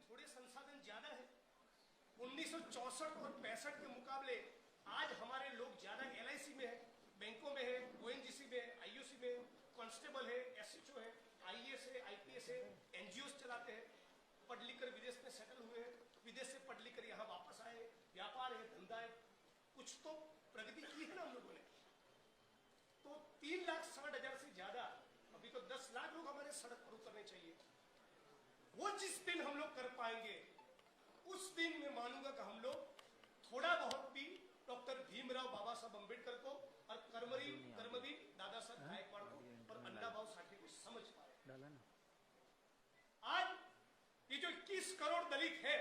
थोड़े संसाधन ज्यादा है। 1964 और 65 के मुकाबले आज हमारे लोग ज्यादा एलआईसी में है, बैंकों में है, ओएनजीसी में, आईयूसी में, कांस्टेबल है, एसएचओ है, आईएएस है, आईपीएस है, एनजीओ चलाते हैं, पढ़ लिख कर विदेश में सेटल हुए हैं, विदेश से पढ़ लिख कर यहाँ वापस आए, व्यापार है, धंधा है, कुछ तो प्रगति की है ना हम लोगों ने। तो 3,60,000 से ज्यादा, अभी तो 10 लाख लोग हमारे सड़क पर उतरने चाहिए। वो जिस दिन हम लोग कर पाएंगे उस दिन मैं मानूंगा कि हम लोग थोड़ा बहुत भी डॉक्टर भीमराव बाबा साहब अंबेडकर को और कर्मवीर दादा साहब गायकवाड़ को और अन्ना भाऊ साठे को समझ पाए। आज ये जो 21 करोड़ दलित है,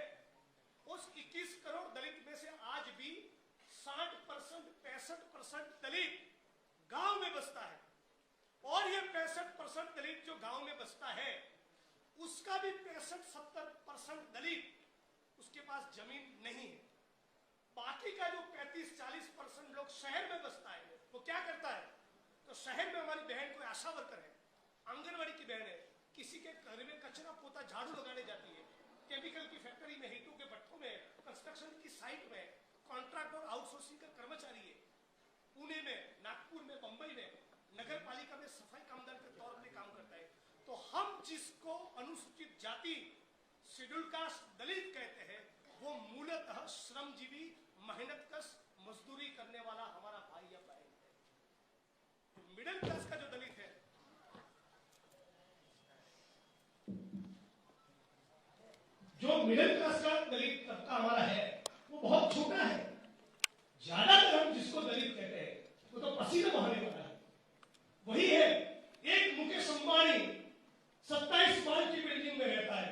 उस 21 करोड़ दलित में से आज भी 60%, 65% दलित गांव में बसता है। और ये 65% दलित जो गांव में बसता है उसका भी 65-70% दलित उसके पास जमीन नहीं है। बाकी का जो 35-40% लोग शहर में बसता है, वो क्या करता है? तो शहर में हमारी बहन कोई आशा वर्कर है, आंगनवाड़ी की बहन है, किसी के घर में कचरा पोता झाड़ू लगाने जाती है, केमिकल की फैक्ट्री में, हीटों के भट्ठों में, कंस्ट्रक्शन की साइट में कॉन्ट्रैक्ट और आउटसोर्सिंग का कर्मचारी है, पुणे में, नागपुर में, बंबई में, नगर पालिका में सफाई कामदार के तौर पर काम करता है। तो हम जिसको अनुसूचित जाति, शेड्यूल कास्ट, दलित कहते हैं, वो मूलतः श्रमजीवी, मेहनतकश, मजदूरी करने वाला हमारा भाई या बहन है। तो मिडिल क्लास का जो दलित है, जो मिडिल क्लास का दलित तबका हमारा है, वो बहुत छोटा है। ज्यादातर हम जिसको दलित कहते हैं वो तो पसीना बहाने वाला है। वही है एक मुकेश अंबानी 27 माल की बिल्डिंग में रहता है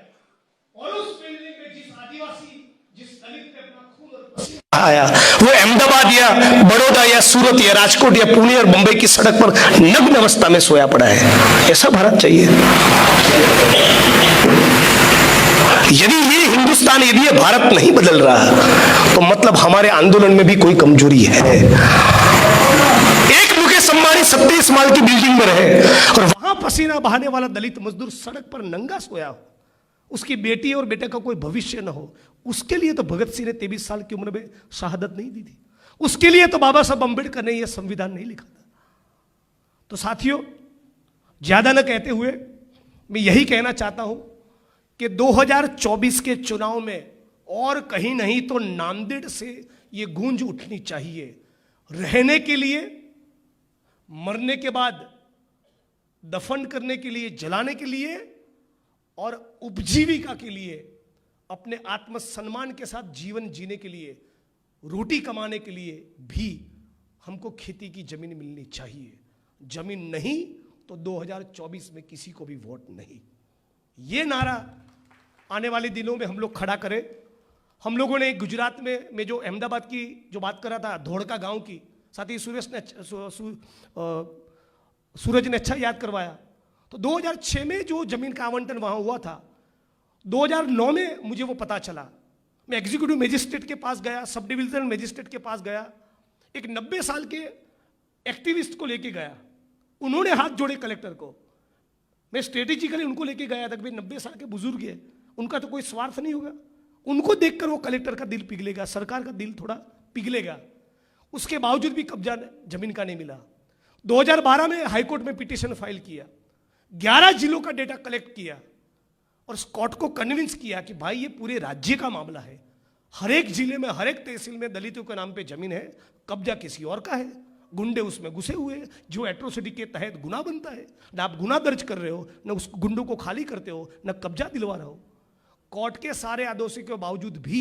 और उस बिल्डिंग में जिस आदिवासी, जिस दलित ने अपना खून और पसीना आया, वो अहमदाबाद या बड़ौदा या सूरत या राजकोट या पुणे और मुंबई की सड़क पर नग्न अवस्था में सोया पड़ा है। ऐसा भारत चाहिए। यदि ये हिंदुस्तान बयान ये दिए भारत नहीं बदल रहा, तो मतलब हमारे आंदोलन में भी कोई कमजोरी है। एक मुकेश अंबानी 27 माल की बिल्डिंग में रहे और वहां पसीना बहाने वाला दलित मजदूर सड़क पर नंगा सोया हो, उसकी बेटी और बेटे का कोई भविष्य न हो, उसके लिए तो भगत सिंह ने 23 साल की उम्र में शहादत नहीं दी थी, उसके लिए तो बाबा साहब अंबेडकर ने यह संविधान नहीं लिखा था। तो साथियों, ज्यादा न कहते हुए मैं यही कहना चाहता हूं कि 2024 के चुनाव में और कहीं नहीं तो नांदेड़ से यह गूंज उठनी चाहिए, रहने के लिए, मरने के बाद दफन करने के लिए, जलाने के लिए और उपजीविका के लिए, अपने आत्मसम्मान के साथ जीवन जीने के लिए, रोटी कमाने के लिए भी हमको खेती की जमीन मिलनी चाहिए। जमीन नहीं तो 2024 में किसी को भी वोट नहीं। ये नारा आने वाले दिनों में हम लोग खड़ा करें। हम लोगों ने गुजरात में जो अहमदाबाद की जो बात करा था, धोड़का गांव की, साथ ही सूरज ने अच्छा याद करवाया। तो 2006 में जो जमीन का आवंटन वहां हुआ था, 2009 में मुझे वो पता चला। मैं एग्जीक्यूटिव मजिस्ट्रेट के पास गया, सब डिविजनल मजिस्ट्रेट के पास गया, एक 90 साल के एक्टिविस्ट को लेके गया, उन्होंने हाथ जोड़े कलेक्टर को। मैं स्ट्रेटेजिकली उनको लेके गया था कि भाई 90 साल के बुजुर्ग है, उनका तो कोई स्वार्थ नहीं होगा, उनको देखकर वो कलेक्टर का दिल पिघलेगा, सरकार का दिल थोड़ा पिघलेगा। उसके बावजूद भी कब्जा जमीन का नहीं मिला। 2012 में हाईकोर्ट में पिटीशन फाइल किया, 11 जिलों का डेटा कलेक्ट किया और कोर्ट को कन्विंस किया कि भाई ये पूरे राज्य का मामला है, हर एक जिले में, हर एक तहसील में दलितों के नाम पे जमीन है, कब्जा किसी और का है, गुंडे उसमें घुसे हुए हैं, जो एट्रोसिटी के तहत गुनाह बनता है, ना आप गुनाह दर्ज कर रहे हो, ना उस गुंडों को खाली करते हो, ना कब्जा दिलवा रहे हो। कोर्ट के सारे आदेशों के बावजूद भी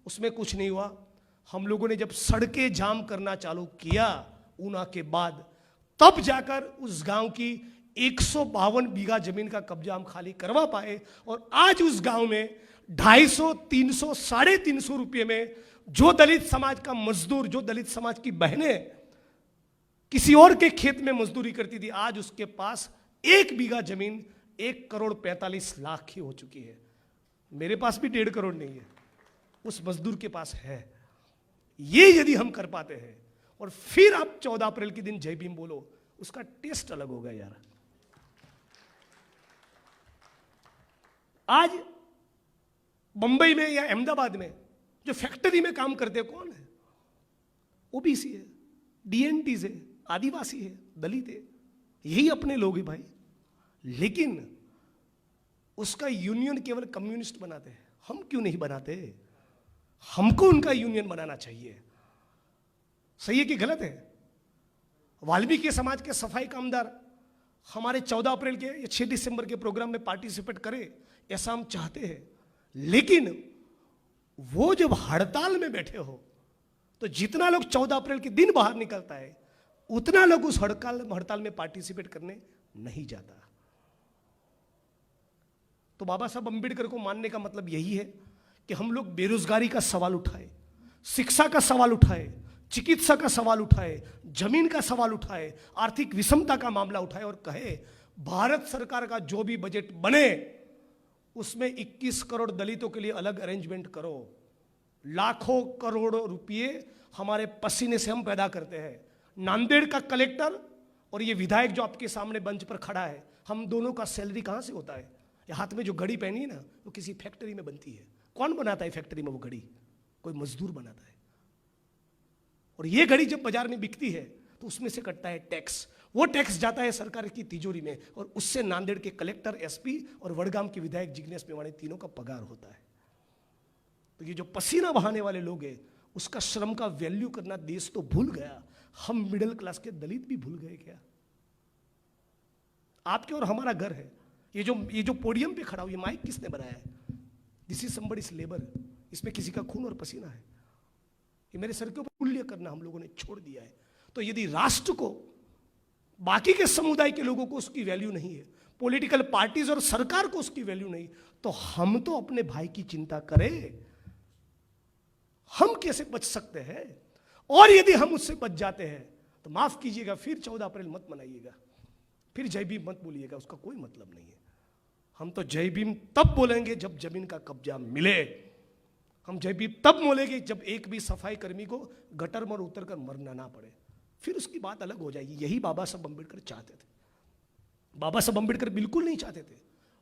उसमें कुछ नहीं हुआ। हम लोगों ने जब सड़कें जाम करना चालू किया ऊना के बाद, तब जाकर उस गांव की 152 बीघा जमीन का कब्जा हम खाली करवा पाए और आज उस गांव में 250, 300, 350 रुपये में जो दलित समाज का मजदूर, जो दलित समाज की बहनें किसी और के खेत में मजदूरी करती थी, आज उसके पास 1 बीघा जमीन 1,45,00,000 की हो चुकी है। मेरे पास भी 1.5 करोड़ नहीं है, उस मजदूर के पास है। ये यदि हम कर पाते हैं और फिर आप 14 अप्रैल के दिन जय भीम बोलो, उसका टेस्ट अलग होगा यार। आज बंबई में या अहमदाबाद में जो फैक्ट्री में काम करते हैं कौन है? ओबीसी है, डीएनटी है, आदिवासी है, दलित है, यही अपने लोग हैं भाई। लेकिन उसका यूनियन केवल कम्युनिस्ट बनाते हैं, हम क्यों नहीं बनाते? हमको उनका यूनियन बनाना चाहिए। सही है कि गलत है? वाल्मीकि समाज के सफाई कामदार हमारे 14 अप्रैल के या 6 दिसंबर के प्रोग्राम में पार्टिसिपेट करें, ऐसा हम चाहते हैं। लेकिन वो जब हड़ताल में बैठे हो तो जितना लोग 14 अप्रैल के दिन बाहर निकलता है, उतना लोग उस हड़ताल में पार्टिसिपेट करने नहीं जाता। तो बाबा साहब अंबेडकर को मानने का मतलब यही है कि हम लोग बेरोजगारी का सवाल उठाए, शिक्षा का सवाल उठाए, चिकित्सा का सवाल उठाए, जमीन का सवाल उठाए, आर्थिक विषमता का मामला उठाए और कहे भारत सरकार का जो भी बजट बने उसमें 21 करोड़ दलितों के लिए अलग अरेंजमेंट करो। लाखों करोड़ रुपए हमारे पसीने से हम पैदा करते हैं। नांदेड़ का कलेक्टर और ये विधायक जो आपके सामने बेंच पर खड़ा है, हम दोनों का सैलरी कहां से होता है? ये हाथ में जो घड़ी पहनी है ना, वो किसी फैक्ट्री में बनती है। कौन बनाता है फैक्ट्री में वो घड़ी? कोई मजदूर बनाता है। और ये घड़ी जब बाजार में बिकती है तो उसमें से कटता है टैक्स। वो टैक्स जाता है सरकार की तिजोरी में और उससे नांदेड़ के कलेक्टर, एसपी और वडगाम के विधायक जिग्नेश मेवाणी तीनों का पगार होता है। तो ये जो पसीना बहाने वाले लोग हैं, उसका श्रम का वैल्यू करना देश तो भूल गया, हम मिडिल क्लास के दलित भी भूल गए क्या? आपके और हमारा घर है। ये जो पोडियम पे खड़ा हो, ये माइक किसने बनाया है? This is somebody's labour. इसमें किसी का खून और पसीना है। ये मेरे सर के ऊपर मूल्य करना हम लोगों ने छोड़ दिया है। तो यदि राष्ट्र को, बाकी के समुदाय के लोगों को उसकी वैल्यू नहीं है, पॉलिटिकल पार्टीज और सरकार को उसकी वैल्यू नहीं, तो हम तो अपने भाई की चिंता करें। हम कैसे बच सकते हैं? और यदि हम उससे बच जाते हैं तो माफ कीजिएगा, फिर 14 अप्रैल मत मनाइएगा, फिर जय भीम मत बोलिएगा, उसका कोई मतलब नहीं है। हम तो जय भीम तब बोलेंगे जब जमीन का कब्जा मिले। हम जयबी तब मोलेंगे जब एक भी सफाई कर्मी को गटर में उतर कर मरना ना पड़े, फिर उसकी बात अलग हो जाएगी। यही बाबा साहब अम्बेडकर चाहते थे। बाबा साहब अम्बेडकर बिल्कुल नहीं चाहते थे,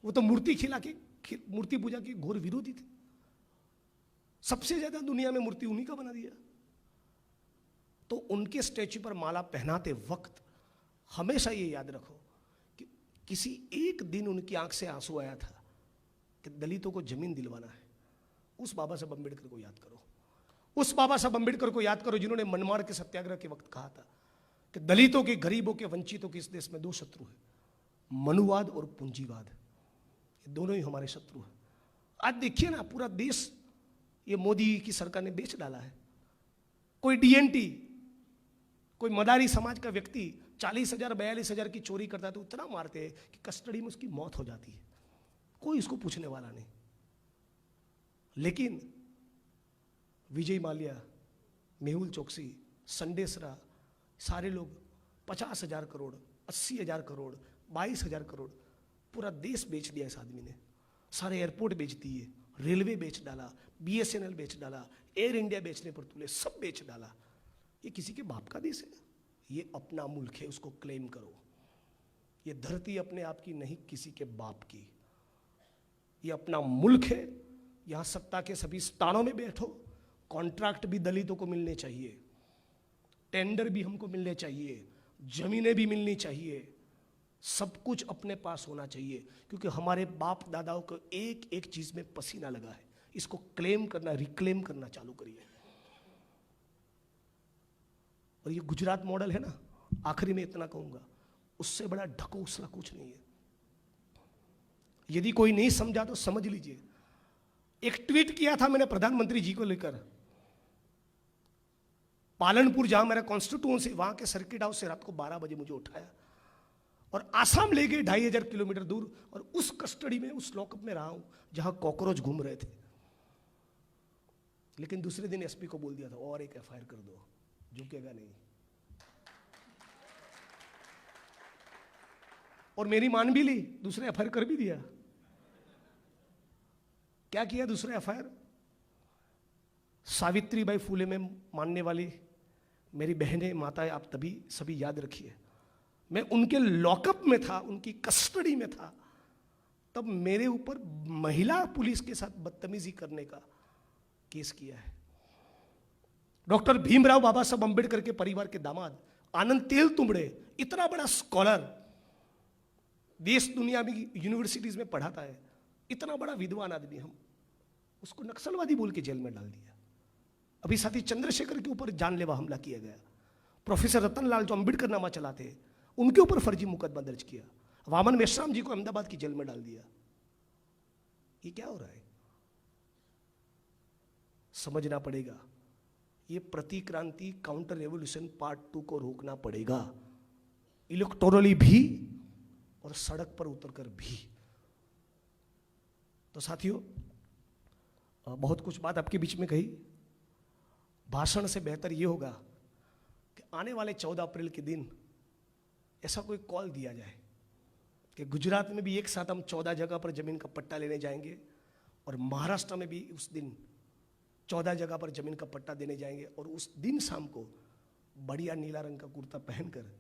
वो तो मूर्ति मूर्ति पूजा के घोर विरोधी थे। सबसे ज्यादा दुनिया में मूर्ति उन्हीं का बना दिया। तो उनके स्टैच्यू पर माला पहनाते वक्त हमेशा ये याद रखो कि किसी एक दिन उनकी आंख से आंसू आया था कि दलितों को जमीन दिलवाना है। उस बाबा साहब अम्बेडकर को याद करो, उस बाबा साहब अम्बेडकर को याद करो जिन्होंने मनमाड़ के सत्याग्रह के वक्त कहा था कि दलितों के, गरीबों के, वंचितों के इस देश में दो शत्रु हैं, मनुवाद और पूंजीवाद। ये दोनों ही हमारे शत्रु हैं। आज देखिए ना, पूरा देश ये मोदी की सरकार ने बेच डाला है। कोई डीएनटी, कोई मदारी समाज का व्यक्ति 40,000 42,000 की चोरी करता है तो इतना मारते हैं कि कस्टडी में उसकी मौत हो जाती है, कोई इसको पूछने वाला नहीं। लेकिन विजय माल्या, मेहुल चोकसी, संडेसरा, सारे लोग 50,000 करोड़, 80,000 करोड़, 22,000 करोड़, पूरा देश बेच दिया इस आदमी ने। सारे एयरपोर्ट बेच दिए, रेलवे बेच डाला, BSNL बेच डाला, एयर इंडिया बेचने पर तुले, सब बेच डाला। ये किसी के बाप का देश है? ये अपना मुल्क है, उसको क्लेम करो। ये धरती अपने आप की नहीं, किसी के बाप की। ये अपना मुल्क है, यहां सत्ता के सभी स्थानों में बैठो। कॉन्ट्रैक्ट भी दलितों को मिलने चाहिए, टेंडर भी हमको मिलने चाहिए, जमीनें भी मिलनी चाहिए, सब कुछ अपने पास होना चाहिए, क्योंकि हमारे बाप दादाओं को एक एक चीज में पसीना लगा है। इसको क्लेम करना, रिक्लेम करना चालू करिए। और ये गुजरात मॉडल है ना, आखिरी में इतना कहूंगा, उससे बड़ा ढकोसला कुछ नहीं है। यदि कोई नहीं समझा तो समझ लीजिए। एक ट्वीट किया था मैंने प्रधानमंत्री जी को लेकर, पालनपुर जहां मेरा कॉन्स्टिट्यूएंसी, वहां के सर्किट हाउस से रात को 12 बजे मुझे उठाया और आसाम ले गए 2,500 किलोमीटर दूर, और उस कस्टडी में, उस लॉकअप में रहा हूं जहां कॉकरोच घूम रहे थे। लेकिन दूसरे दिन एसपी को बोल दिया था और एक FIR कर दो, झुकेगा नहीं। और मेरी मान भी ली, दूसरे FIR कर भी दिया। क्या किया दूसरे FIR? सावित्रीबाई फूले में मानने वाली मेरी बहनें, माताएं, आप तभी सभी याद रखिए, मैं उनके लॉकअप में था, उनकी कस्टडी में था, तब मेरे ऊपर महिला पुलिस के साथ बदतमीजी करने का केस किया है। डॉक्टर भीमराव बाबा साहब अंबेडकर के परिवार के दामाद आनंद तेलतुंबड़े, इतना बड़ा स्कॉलर, देश दुनिया में यूनिवर्सिटीज में पढ़ाता है, इतना बड़ा विद्वान आदमी, हम उसको नक्सलवादी बोल के जेल में डाल दिया। अभी साथी चंद्रशेखर के ऊपर जानलेवा हमला किया गया। प्रोफेसर रतनलाल जो अंबेडकर नामा चलाते, उनके ऊपर फर्जी मुकदमा दर्ज किया। वामन मेश्राम जी को अहमदाबाद की जेल में डाल दिया। ये क्या हो रहा है? समझना पड़ेगा। ये प्रतिक्रांति, काउंटर रेवोल्यूशन पार्ट 2 को रोकना पड़ेगा, इलेक्टोरली भी और सड़क पर उतरकर भी। तो साथियों, बहुत कुछ बात आपके बीच में कही। भाषण से बेहतर ये होगा कि आने वाले 14 अप्रैल के दिन ऐसा कोई कॉल दिया जाए कि गुजरात में भी एक साथ हम 14 जगह पर जमीन का पट्टा लेने जाएंगे, और महाराष्ट्र में भी उस दिन 14 जगह पर जमीन का पट्टा देने जाएंगे, और उस दिन शाम को बढ़िया नीला रंग का कुर्ता पहनकर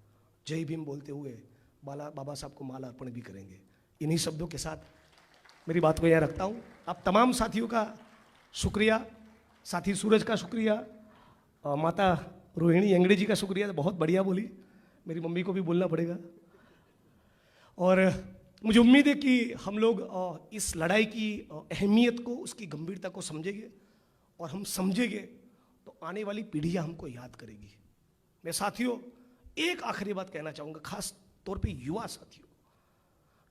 जय भीम बोलते हुए बाबा साहब को माला अर्पण भी करेंगे। इन्हीं शब्दों के साथ मेरी बात को यहाँ रखता हूँ। आप तमाम साथियों का शुक्रिया, साथी सूरज का शुक्रिया, माता रोहिणी अंगड़े जी का शुक्रिया, बहुत बढ़िया बोली, मेरी मम्मी को भी बोलना पड़ेगा। और मुझे उम्मीद है कि हम लोग इस लड़ाई की अहमियत को, उसकी गंभीरता को समझेंगे, और हम समझेंगे तो आने वाली पीढ़ियां हमको याद करेगी। मैं साथियों एक आखिरी बात कहना चाहूँगा, खास तौर पे युवा साथियों,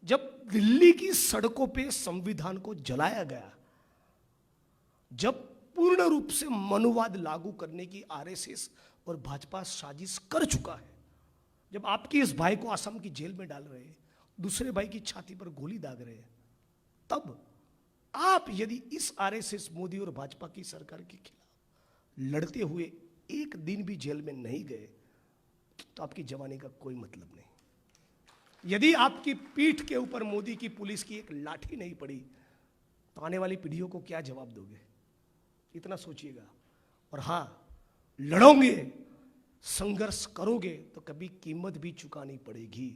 जब दिल्ली की सड़कों पे संविधान को जलाया गया, जब पूर्ण रूप से मनुवाद लागू करने की आरएसएस और भाजपा साजिश कर चुका है, जब आपके इस भाई को असम की जेल में डाल रहे हैं, दूसरे भाई की छाती पर गोली दाग रहे हैं, तब आप यदि इस आरएसएस, मोदी और भाजपा की सरकार के खिलाफ लड़ते हुए एक दिन भी जेल में नहीं गए, तो आपकी जवानी का कोई मतलब नहीं। यदि आपकी पीठ के ऊपर मोदी की पुलिस की एक लाठी नहीं पड़ी, तो आने वाली पीढ़ियों को क्या जवाब दोगे? इतना सोचिएगा। और हाँ, लड़ोगे, संघर्ष करोगे तो कभी कीमत भी चुकानी पड़ेगी।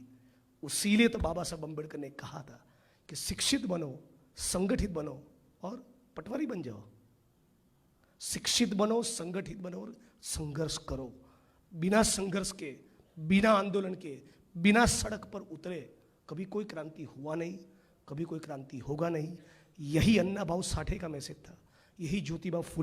उसीलिए तो बाबा साहब अम्बेडकर ने कहा था कि शिक्षित बनो, संगठित बनो और पटवारी बन जाओ। शिक्षित बनो, संगठित बनो और संघर्ष करो। बिना संघर्ष के, बिना आंदोलन के, बिना सड़क पर उतरे कभी कोई क्रांति हुआ नहीं, कभी कोई क्रांति होगा नहीं। यही अन्ना भाऊ साठे का मैसेज था, यही ज्योतिबा फुले